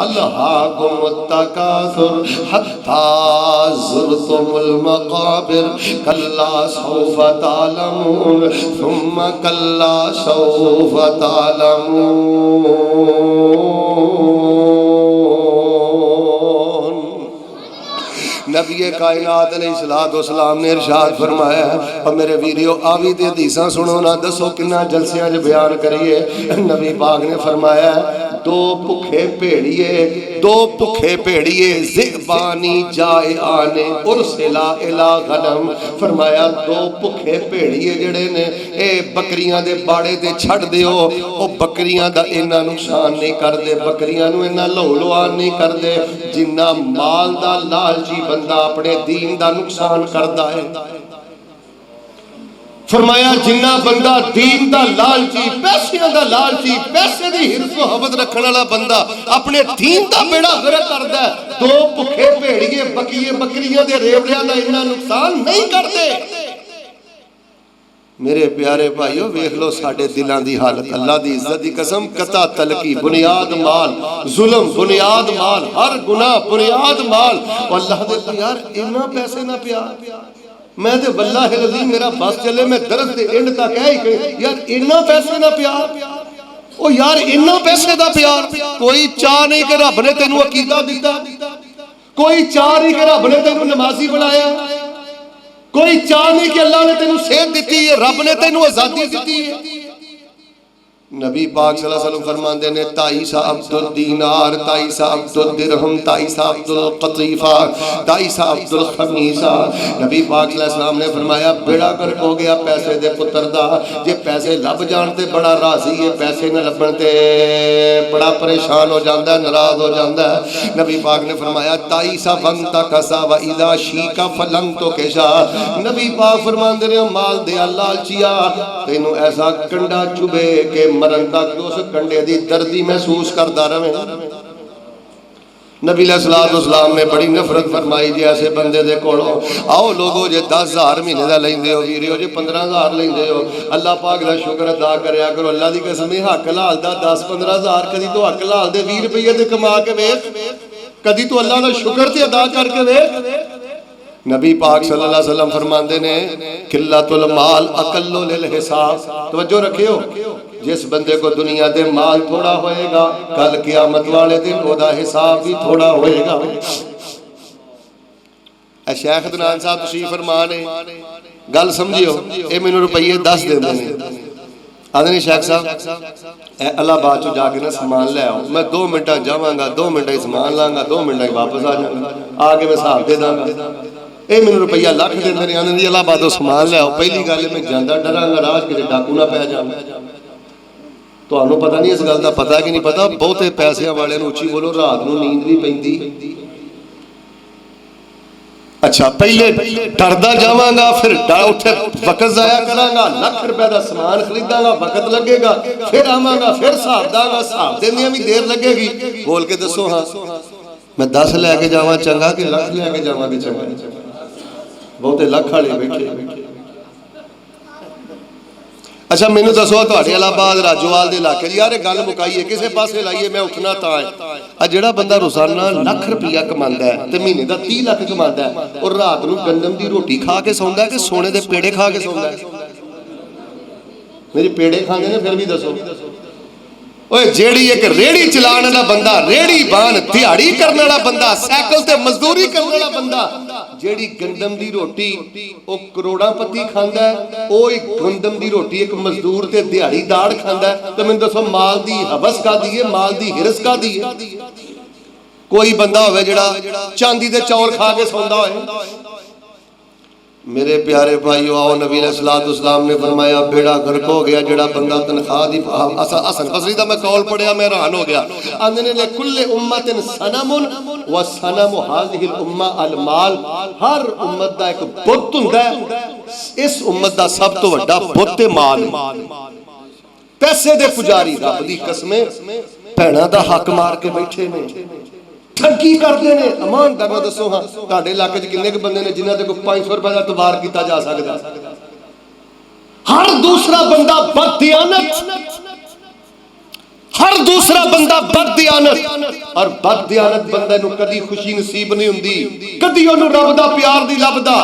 अलहाकुमुत तकासुर हत्ता ज़ुरतुमुल मक़ाबिर कल्ला सौफ़ तालमून सुम्मा कल्ला सौफ़ तालमून। नबी कायनात अलैहिस्सलाम ने इरशाद फरमाया, और मेरे वीडियो आवी ते हदीसां सुनो ना, दसो किन्ना जलसियां च बयान करिए। नबी पाक ने फरमाया दो भुखे भेड़िए ज़िबानी जाए आने उरसिला इला गनम। फरमाया दो भुखे भेड़िए जड़े ने ए बकरियां दे बाड़े ते छड़ दिओ, ओ बकरियां दा इन्ना नुकसान नहीं करदे, बकरियां नूं इन्ना लहूलुहान नहीं करदे जिन्ना माल दा लालची बंदा अपने दीन दा नुकसान करदा है। फरमाया जिन्ना बंदा दीन दा लालची, पैसिਆਂ दा लालची, पैसे दी हिरस व हवस रखने वाला बंदा अपने दीन दा बेड़ा गर्क करदा है, दो भुखे भेड़िए बकरियां दे रेवड़ियां दा इन्ना नुकसान नहीं करते। मेरे प्यारे भाइयों वेख लो साडे दिलां दी हालत, अल्लाह दी इज्जत दी कसम, कता तलकी बुनियाद माल, जुल्म बुनियाद माल, हर गुनाह बुनियाद माल। अल्लाह दे यार इन्ना पैसे ना प्यार, मैं ते वल्लाहि अज़ीम मेरा बस चले मैं दरस दे एंड तक है ही यार इन्ना पैसे ना प्यार, ओ यार इन्ना पैसे दा प्यार। कोई चाह नहीं कि रब ने तेनू अकीदा दिता, कोई चाह नहीं कि रब ने तेनू नमाजी बनाया, कोई चाह नहीं कि अल्लाह ने तेनू सेहत दी है, रब ने तेनू आजादी दी है। नबी पाक सल्लल्लाहु अलैहि वसल्लम फरमाते ने ताइसा अब्दुल दीनार, ताइसा अब्दुल दिरहम, ताइसा अब्दुल कतीफा, ताइसा अब्दुल खमीसा। नबी पाक सल्लल्लाहु अलैहि वसल्लम ने फरमाया बेड़ा गर्क हो गया पैसे दे पुत्र दा, जे पैसे लब जान ते बड़ा राजी है, पैसे न लभण ते बड़ा परेशान हो जाता है, नाराज हो जाता है। नबी पाक ने फरमाया ताइसा फंता कसा व इदा शीका फलन तो केशा। नबी पाक फरमाते ने माल दे लालचिया तेनू ऐसा कंडा चुभे के मरण तक उस कंडे दी दर्दी महसूस करता रहे। नबी अलैहिस्सलाम ने बड़ी नफरत फरमाई जी ऐसे बंदे दे कोलों। आओ लोगो जे 10,000 महीने दा लेंदे हो वीरियो, जे 15,000 लेंदे हो, अल्लाह पाक दा शुक्र अदा करया करो। अल्लाह दी कसम हक हलाल दा 10-15,000 कदी तो हक हलाल दे 20 रुपये ते कमा के वेख, कदी तो अल्लाह दा शुक्र ते अदा करके वेख। नबी पाक सल्लल्लाहु अलैहि वसल्लम फरमाते ने किल्लतुल माल अकल्लु लिल हिसाब। तवज्जो रखियो, जिस बंदे को दुनिया दे माल थोड़ा होएगा कल क़यामत वाले दिन ओदा हिसाब भी थोड़ा होएगा। शेख अदनान साहब तशरीफ फरमा ने गल समझियो, ये मैनू रुपये 10 देंदे ने, आदे शेख साहब इलाहाबाद चो जाके ना समान ले आओ, मैं 2 मिनट जावांगा, 2 मिनट समान लांगा, 2 मिनट वापस आ जाऊंगा, आके मैं हिसाब दे दांगा। ये मैनू रुपया लाख देंदे ने, आंदे इलाहाबादों समान ले आओ। पहली गल मैं जांदा डरांगा राज किते डाकू ना पै जावे। तुहानू पता नहीं इस गल का पता कि नहीं पता, बहुते पैसों वाले उची बोलो रात नूं नींद भी पैंदी। अच्छा पहले डरदा जावांगा, फिर उठे वक्त जाया करांगा, लाख रुपए का समान खरीदांगा, वक्त लगेगा, फिर आवांगा, फिर हिसाब दांगा, हिसाब देंदियां भी देर लगेगी। बोल के दसो हाँ मैं 10 लैके जावां चंगा कि लाख लैके जावां कि चंगा? बहुते लाख वाले बैठे। अच्छा मैनू दसो तुहाडे इलाहाबाद राजोवाल के इलाके यार गल मुकाईए किसी पासे लाइए, मैं उठना तां है। जिहड़ा बंदा रोजाना लाख रुपया कमांदा है ते महीने का 30 लाख कमांदा है, और रात नूं गंदम की रोटी खा के सौंदा है कि सोने के पेड़े खा के सौंदा है? मेरी पेड़े खांदे ने फिर भी दसो। ओए जेड़ी एक रेड़ी चलाने वाला बंदा, रेड़ी बान दिहाड़ी करने वाला बंदा, साइकिल ते मजदूरी करने वाला बंदा, जेड़ी गंदम दी रोटी ओ करोड़ापति खांदा है, ओ एक गंदम दी रोटी एक मजदूर ते दिहाड़ीदार खांदा है, तो मैनूं दसो माल दी हवस कादी है, माल दी हिरस कादी है? कोई बंदा होवे जेड़ा चांदी दे चौल खा के सौंदा होए। मेरे प्यारे भाइयों आओ, नबी अलैहिस्सलाम ने फरमाया बेड़ा गर्क हो गया जेड़ा बंदा तनख्वाह दी। हसन बसरी दा मैं कौल पढ़िया मैं हैरान हो गया। आंदे ने कुल्ले उम्मतिन सनमुन व सनमु हाज़िहिल उम्मा अल माल। हर उम्मत दा एक बुत हुंदा है, इस उम्मत दा सब तो वड्डा बुत माल। पैसे दे पुजारी रब दी कसमें भैणां दा हक मार के बैठे ने, ठगी करते हैं। अमान दर दसो हाँ तुहाडे इलाके च किन्ने बंदे ने जिन्हां ते कोई 500 रुपए का तबार किया जा सकता? हर दूसरा बंदा बददियानत हर दूसरा बंदा बददियानत और बददियानत बंदे नूं कदी खुशी नसीब नहीं हुंदी, कदी ओनूं रब दा प्यार नहीं लभदा।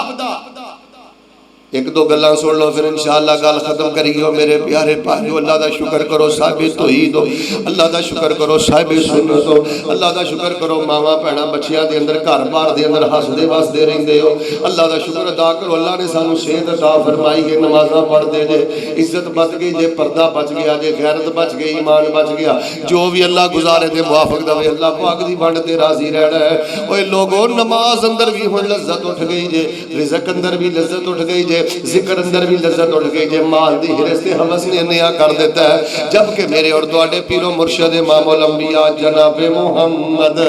एक दो गल्लां सुन लो फिर इंशाअल्लाह गल खत्म करियो। मेरे प्यारे भाइयों, अल्लाह दा शुक्र करो साहिब तौहीद हो, अल्लाह दा शुक्र करो साहिब सुन्नत हो, अल्लाह दा शुक्र करो मावां भैणां बच्चियां दे अंदर घर बार दे अंदर हसदे वसदे रहिंदे हो। अल्लाह दा शुक्र अदा करो, अल्लाह ने सानू सेहत अता फरमाई है, नमाज़ां पढ़दे जे, इज्जत बच गई जे, पर्दा बच गया जे, गैरत बच गई, ईमान बच गया। जो भी अल्लाह गुजारे दे मुआफिक दवे, अल्लाह पाक दी वंड ते राजी रहना है। ओए लोगो नमाज अंदर भी हुण लज्जत उठ गई जे, रिज़्क अंदर भी लज्जत उठ गई जे, जिक्र अंदर भी लज्जत उठ गई जे, माल दी हिरस ते हवस ने नया कर देता है। जबकि मेरे और तुहाडे पीरो मुर्शिद इमामुल अंबिया जनाब मुहम्मद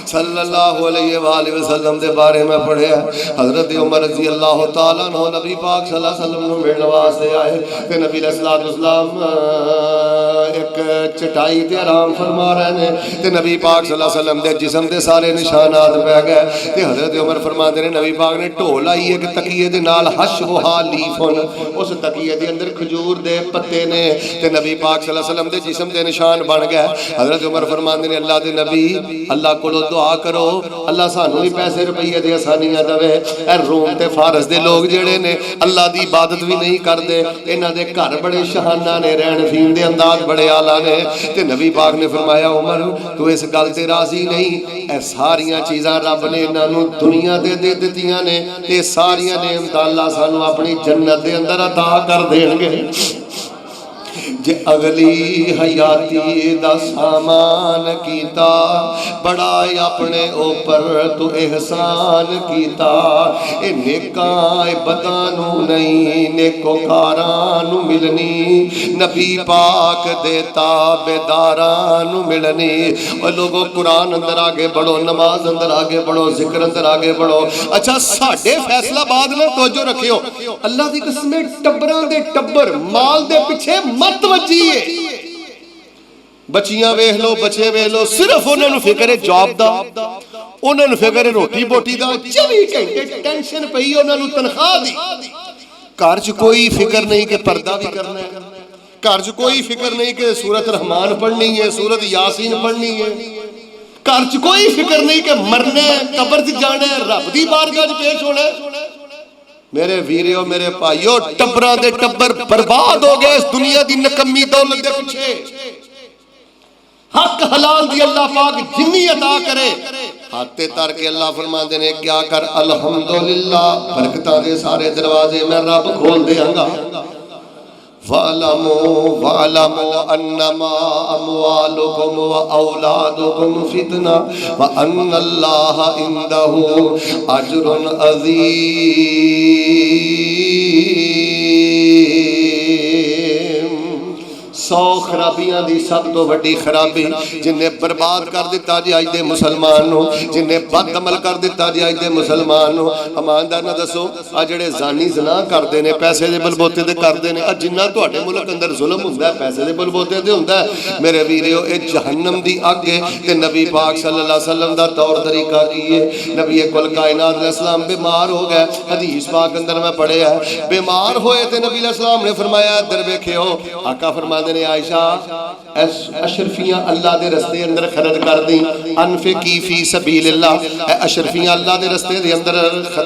सल्लल्लाहु अलैहि वसल्लम दे बारे में पढ़िया। हजरत उमर रज़ी अल्लाह तआला अन्हु नबी पाक सल्लल्लाहु अलैहि वसल्लम नूं मिलण वास्ते आए ते नबी अलैहिस्सलाम एक चटाई ते आराम फरमा रहे ने ते नबी पाक सल्लल्लाहु अलैहि वसल्लम दे जिस्म दे सारे निशानात पै गए ते हजरत उमर फरमाते ने नबी पाक ने ढोल आई एक तकिए दे नाल हशवहा लीफुन, उस तकिए दे अंदर खजूर दे पत्ते ने ते नबी पाक सल्लल्लाहु अलैहि वसल्लम दे जिस्म दे निशान बन गए। हजरत उमर फरमाते ने अल्लाह दे नबी, अल्लाह कोलों दुआ करो अल्लाह सानू भी पैसे रुपये दी आसानियां दवे। ए रोम ते फारस दे लोग जेड़े ने अल्लाह दी इबादत भी नहीं करते, इन्हां दे घर बड़े शहाना ने, रहन फीन दे अंदाज बड़े आला ने। ते नबी पाक ने फरमाया उमर तू इस गल ते राजी नहीं, ए सारियां चीज़ां रब ने इन्हां नू दुनिया दे दे दित्तियां ने ते सारियां नेमतां अल्लाह सानू अपनी जन्नत दे अंदर अता कर देणगे। जे अगली हयाती दा सामान कीता, बड़ा अपने ऊपर तू एहसान कीता। ए नेकां ए बदां नू नहीं नेकोकारां नू मिलनी, नबी पाक दे ताबेदारां नू मिलनी। और लोगों कुरान अंदर आगे बढ़ो, नमाज अंदर आगे बढ़ो, जिक्र अंदर आगे बढ़ो। अच्छा साडे फैसलाबाद में तवज्जो रखियो, अल्लाह दी कसम टब्बरां दे टब्बर माल दे पिछे मत वजीए। बच्चियां वेख लो, बच्चे वेख लो, सिर्फ उन्हां नूं फिक्र है जॉब दा, उन्हां नूं फिक्र है रोटी बोटी दा, 24 घंटे टेंशन पई उन्हां नूं तनख्वाह दी। घर च कोई फिक्र नहीं कि पर्दा भी करना है, घर च कोई फिक्र नहीं कि सूरत रहमान पढ़नी है, सूरत यासीन पढ़नी है, घर च कोई फिक्र नहीं कि मरना है, कब्र च जाना है, रब दी बारगाह च पेश होना है। मेरे वीरियो मेरे भाइयों, टब्बरां दे टब्बर बर्बाद हो गए इस दुनिया दी नकम्मी दौलत दे पीछे। हक हलाल दी अल्लाह पाक जिन्नी अता करे हाथे तर के अल्लाह फरमाते ने क्या कर अल्हम्दुलिल्लाह, बरकतां दे सारे दरवाजे मैं रब खोल देंगा। वालमो वालमो अन्नमा अमवालुकुम व औलादुकुम फितना व अन्नल्लाह इंदहु अजरुन अज़ीम। 100 खराबियां दी सब तो वड्डी खराबी जिन्हें बर्बाद कर दिता जी अज दे मुसलमान नूं, जिन्हें बद अमल कर दिता जी अज दे मुसलमान नूं। ईमानदार ना दसो आ जेड़े जानी ज़ना करते ने, पैसे दे बलबोते ते करते ने, जिन्ना तुहाडे मुल्क अंदर जुल्म हुंदा है पैसे दे बलबोते ते हुंदा है। मेरे वीरियो ये जहन्नम दी अग है ते नबी पाक सल्लल्लाहु अलैहि वसल्लम दा तौर तरीका की है। नबी कुल कायनात अलैहि सलाम बीमार हो गए, हदीस पाक अंदर मैं पढ़िया है, बीमार होए ते नबी अलैहि सलाम ने फरमाया इधर वेखियो, आका फरमाते ने आयशा अशरफियां अल्लाह दे रस्ते अंदर खर्च कर दी, अनफिकी फी सबीलिल्लाह, अशरफियां अल्लाह दे रस्ते दे अंदर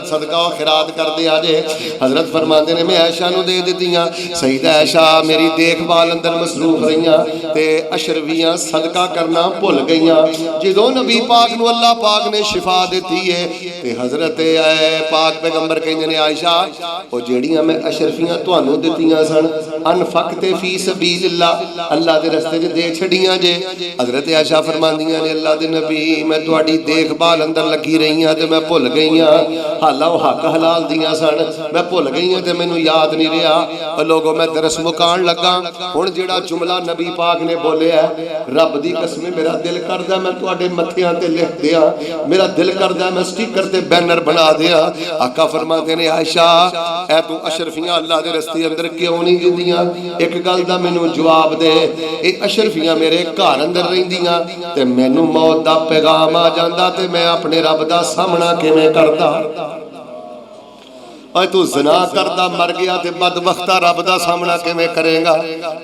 सदका और खैरात कर दे आजे। हजरत फरमाते ने मैं आयशा नूं दे दित्तियां। सईदा आयशा मेरी देखभाल अंदर मसरूफ रहियां ते अशरफियां सदका करना भुल गईयां। जदों नबी पाक नूं अल्लाह पाक ने शिफा दित्ती है ते हजरत पाक पैगंबर कहंदे ने आयशा ओ जेड़ियां मैं अशरफियां तुहानूं दित्तियां सन अनफकते फी सबीलिल्लाह, अल्लाह दे रस्ते च दे छड़ियां जे। हजरत आयशा फरमांदियां ने अल्लाह दे नबी मैं तुहाडी देखभाल अंदर लगी रही ते मैं भुल गई हां, हालां ओह हक हलाल दियां सन, मैं भुल गई हां ते मैनूं याद नहीं रहा। लोगों मैं दरस मुकान लगा, हुण जिहड़ा जुमला नबी पाक ने बोलिया रब दी कसम मेरा दिल करदा मैं तुहाडे मत्थियां ते लिख दियां, मेरा दिल करदा मैं स्टिकर ते बैनर बना दियां। आका फरमाते ने आयशा ऐ तू अशरफियां अल्लाह दे रस्ते अंदर क्यों नहीं दिंदियां? एक गल दा मैनूं जवाब दे, ये अशरफियां मेरे घर अंदर रहिंदियां ते मैनू मौत दा पैगाम आ जांदा ते मैं अपने रब दा सामना किवें करदा? और तू ज़ना करदा मर गया ते बदबख्ता रब दा सामना किवें करेगा?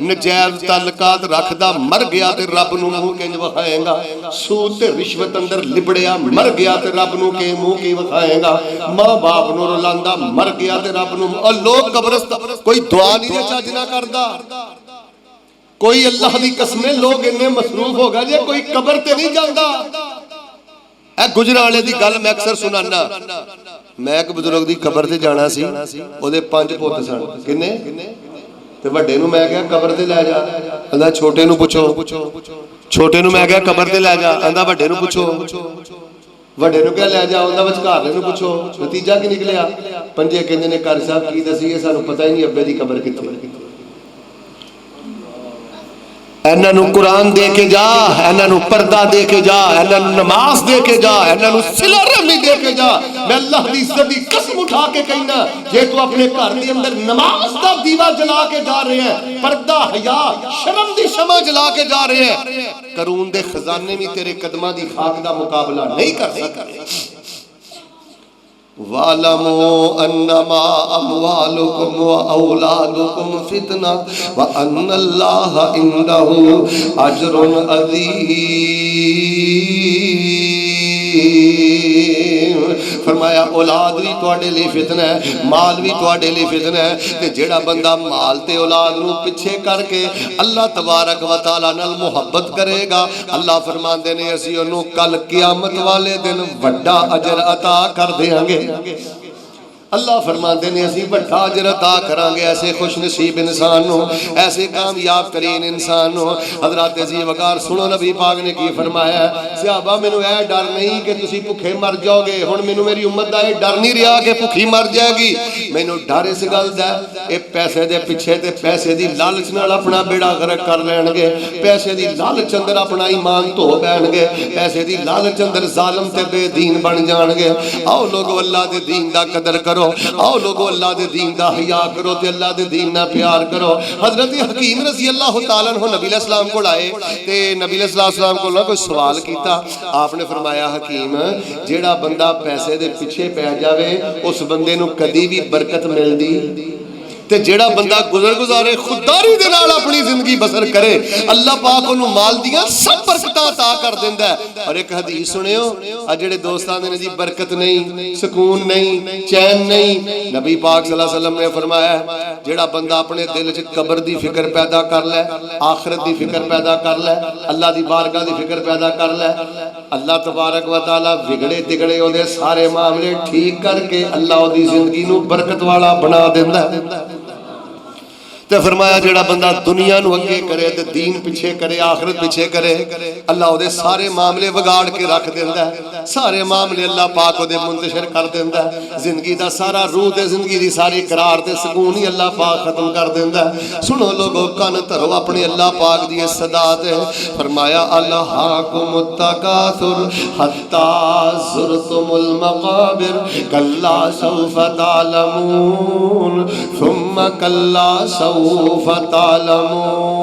नजायज तल्लकात रखदा मर गया ते रब नूं मूंह किंज विखाएगा? सूद ते रिश्वत अंदर लिबड़िया मर गया ते रब नूं के मूंह की विखाएगा? मां बाप नूं रुलांदा मर गया ते रब नूं। और लोग कब्रिस्तान कोई दुआ नहीं चज ना करदा, कोई अल्लाह दी कसमें लोग इन्ने मसरूफ हो गए जे कोई कब्र ते नहीं जांदा। ए गुजराले दी गल मैं अक्सर सुनाना। मैं एक बुजुर्ग दी कब्र ते जाना सी, ओदे 5 पुੱਤ सन। किन्ने? ते वड्डे नूं मैं कहा कब्र ते ले जा, आंदा छोटे नूं पुछो। छोटे नूं मैं कहा कब्र ते ले जा, आंदा वड्डे नूं पुछो। वड्डे नूं क्या ले जा, आंदा विचकारले नूं पुछो। नतीजा की निकलिया? पंजे कहंदे ने कारी साहब की दसीए, सानूं पता ही नहीं अब्बे दी कब्र कित्थे। इन्हां नूं कुरान दे के जा, इन्हां नूं पर्दा दे के जा, इन्हां नूं नमाज दे के जा, इन्हां नूं सिला रहमी दे के जा। मैं अल्लाह दी इज्जत दी कसम उठा के कहना, जे तू अपने घर दे अंदर नमाज दा दीवा जला के जा रहे हैं, पर्दा हया शर्म दी शमा जला के जा रहे हैं, करून दे खजाने भी तेरे कदमां दी खाक दा मुकाबला नहीं कर सकते। वालमो अन्नमा अमवालुकुम व औलादुकुम फितना व अन्नल्लाह इंदहु अजरुन अज़ीम। फरमाया औलाद भी तुहाडे लिए फितना है, माल भी तुहाडे लिए फितना है। ते जेड़ा बंदा माल ते औलाद नूं पिछे करके अल्लाह तबारक व तआला नाल मुहब्बत करेगा, अल्लाह फरमांदे ने असीं ओनू कल क़यामत वाले दिन वड्डा अजर अता कर देंगे। अल्लाह फरमाते ने असीं वड्डा अजर अता करांगे ऐसे खुश नसीब इंसान नूं, ऐसे कामयाब तरीन इंसान नूं। हज़रत अज़ीज़ वक़ार सुनो नबी पाक ने की फरमाया, सहाबा मैनू यह डर नहीं कि तुसीं भुखे मर जाओगे। हुण मैनू मेरी उम्मत दा यह डर नहीं रहा कि भुखी मर जाएगी। मैनू डर इस गल दा ये पैसे दे पिछे ते पैसे दी लालच नाल अपना बेड़ा गर्क कर लैणगे, पैसे दी लालच अंदर अपना ईमान धो बैणगे, पैसे दी लालच अंदर जालम ते बेदीन बन जाणगे। आओ लोगो अल्लाह दे दीन दा कदर करो, आओ लोगो अल्लाह दे दीन दा हिया करो ते अल्लाह दे दीन ना प्यार करो। हजरत हकीम रज़ी अल्लाह तआला अन्हु नबी अलैहिस्सलाम कोल आए ते नबी अलैहिस्सलाम कोल कोई सवाल कीता। आपने फरमाया हकीम जेड़ा बंदा पैसे दे पिछे पै जावे उस बंदे नूं कदी भी बरकत मिलदी, ते जेड़ा बंदा गुजर गुजारे खुदारी दे नाल अपनी जिंदगी बसर करे अल्लाह पाक उन्होंने माल दियां सब बरकतां अता कर देंदा है। और एक हदीस सुनियो, आ जेड़े दोस्त आंदे ने जी बरकत नहीं, सुकून नहीं, चैन नहीं, नबी पाक सल्लल्लाहु अलैहि वसल्लम ने फरमाया जेड़ा बंदा अपने दिल च कब्र दी फिक्र पैदा कर लै, आखिरत दी फिक्र पैदा कर लै, अल्लाह दी बारगाह दी फिक्र पैदा कर लै, अल्लाह तबारक व तआला बिगड़े तिगड़े ओदे सारे मामले ठीक करके अल्लाह ओदी जिंदगी नूं बरकत वाला बना देंदा है। ते फरमाया जेड़ा बंदा दुनिया नूं अगे करे ते दीन पिछे करे, आखिरत पिछे करे, अल्लाह ओदे सारे मामले बिगाड़ के रख देंदा है, सारे मामले अल्लाह पाक ओदे मुंतशिर कर देंदा है। जिंदगी दा सारा रूह ते जिंदगी दी सारी करार ते सुकून ही अल्लाह पाक खत्म कर देंदा है। सुनो लोगो कान धरो अपने अल्लाह पाक दी सदा ते। फरमाया अल्हाकुमुत तकासुर हत्ता ज़ुरतुमुल मक़ाबिर कल्ला सौफ़ तअलमून सुम्मा कल्ला सौफ़ तअलमून।